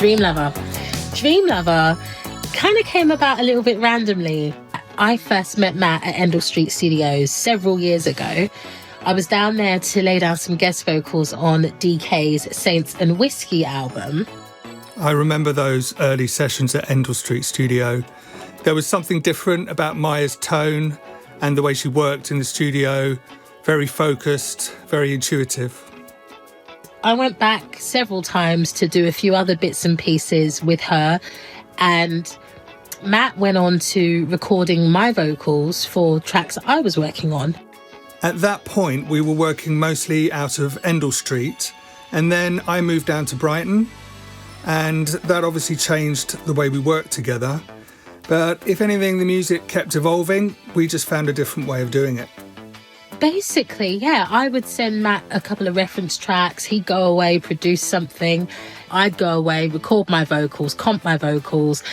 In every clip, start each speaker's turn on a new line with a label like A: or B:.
A: Dreamlover. Dreamlover kind of came about a little bit randomly. I first met Matt at Endell Street Studios several years ago. I was down there to lay down some guest vocals on DK's Saints and Whiskey album.
B: I remember those early sessions at Endell Street Studio. There was something different about Mayah's tone and the way she worked in the studio. Very focused, very intuitive.
A: I went back several times to do a few other bits and pieces with her, and Matt went on to recording my vocals for tracks I was working on.
B: At that point, we were working mostly out of Endell Street, and then I moved down to Brighton, and that obviously changed the way we worked together. But if anything, the music kept evolving. We just found a different way of doing it.
A: Basically, yeah, I would send Matt a couple of reference tracks. He'd go away, produce something. I'd go away, record my vocals, comp my vocals,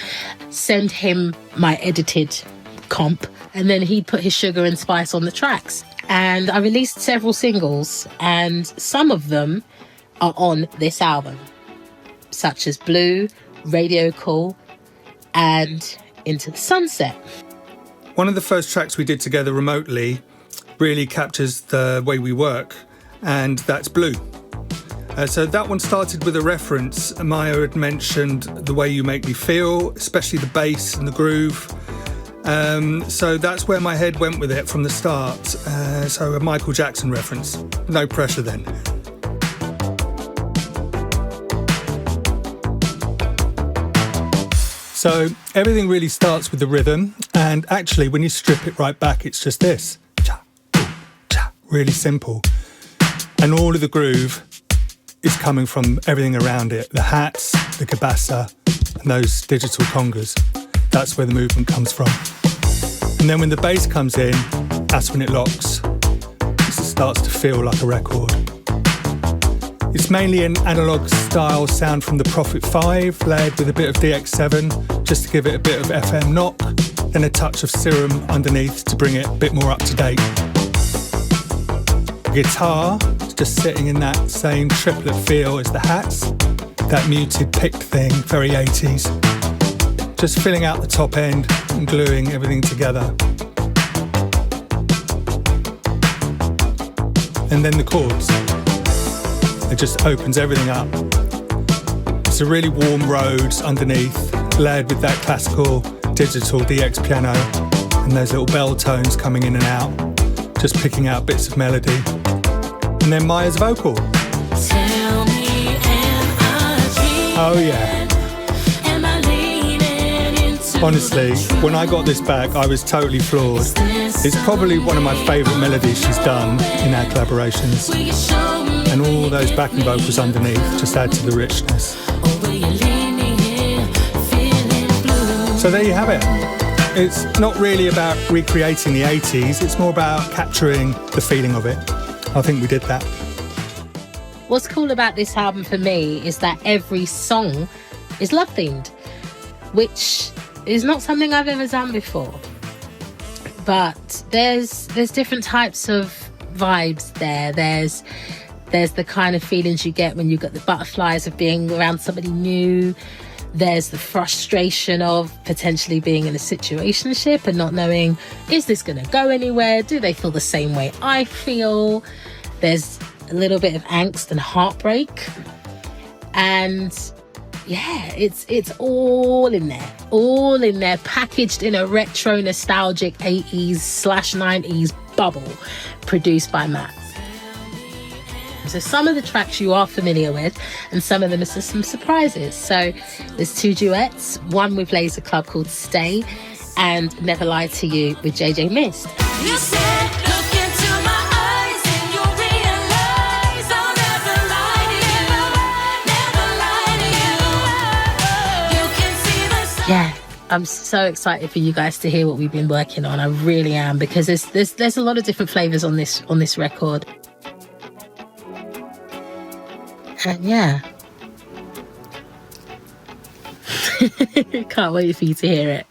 A: send him my edited comp, and then he'd put his sugar and spice on the tracks. And I released several singles, and some of them are on this album, such as Blue, Radio Cool, and Into the Sunset.
B: One of the first tracks we did together remotely really captures the way we work, and that's Blue. So that one started with a reference. Mayah had mentioned the way you make me feel, especially the bass and the groove. So that's where my head went with it from the start. So a Michael Jackson reference. No pressure then. So everything really starts with the rhythm, and actually when you strip it right back, it's just this. Cha, boom, cha. Really simple. And all of the groove is coming from everything around it. The hats, the kabasa, and those digital congas. That's where the movement comes from. And then when the bass comes in, that's when it locks. It starts to feel like a record. It's mainly an analog style sound from the Prophet 5, layered with a bit of DX7, just to give it a bit of FM knock, then a touch of Serum underneath to bring it a bit more up to date. The guitar is just sitting in that same triplet feel as the hats, that muted picked thing, very 80s. Just filling out the top end and gluing everything together. And then the chords. It just opens everything up. It's a really warm Rhodes underneath, layered with that classical digital DX piano and those little bell tones coming in and out, just picking out bits of melody. And then Mayah's vocal.
C: Tell me, am I dreaming?
B: Oh yeah. Honestly, when I got this back, I was totally floored. It's probably one of my favourite melodies she's done in our collaborations. And all those backing vocals underneath just add to the richness. So there you have it. It's not really about recreating the 80s, it's more about capturing the feeling of it. I think we did that.
A: What's cool about this album for me is that every song is love themed, which is not something I've ever done before. But there's different types of vibes there. There's the kind of feelings you get when you get the butterflies of being around somebody new. There's the frustration of potentially being in a situationship and not knowing, is this going to go anywhere? Do they feel the same way I feel? There's a little bit of angst and heartbreak. And yeah, it's all in there, packaged in a retro nostalgic 80s/90s bubble produced by Matt. So some of the tracks you are familiar with, and some of them are just some surprises. So there's 2 duets, one with Laser Club called Stay, and Never Lie to You with JJ Mist.
C: You said, look into my eyes and you'll realize I'll never lie to you. Never lie to you. You can see the sun.
A: Yeah, I'm so excited for you guys to hear what we've been working on. I really am, because there's a lot of different flavours on this record. And yeah. Can't wait for you to hear it.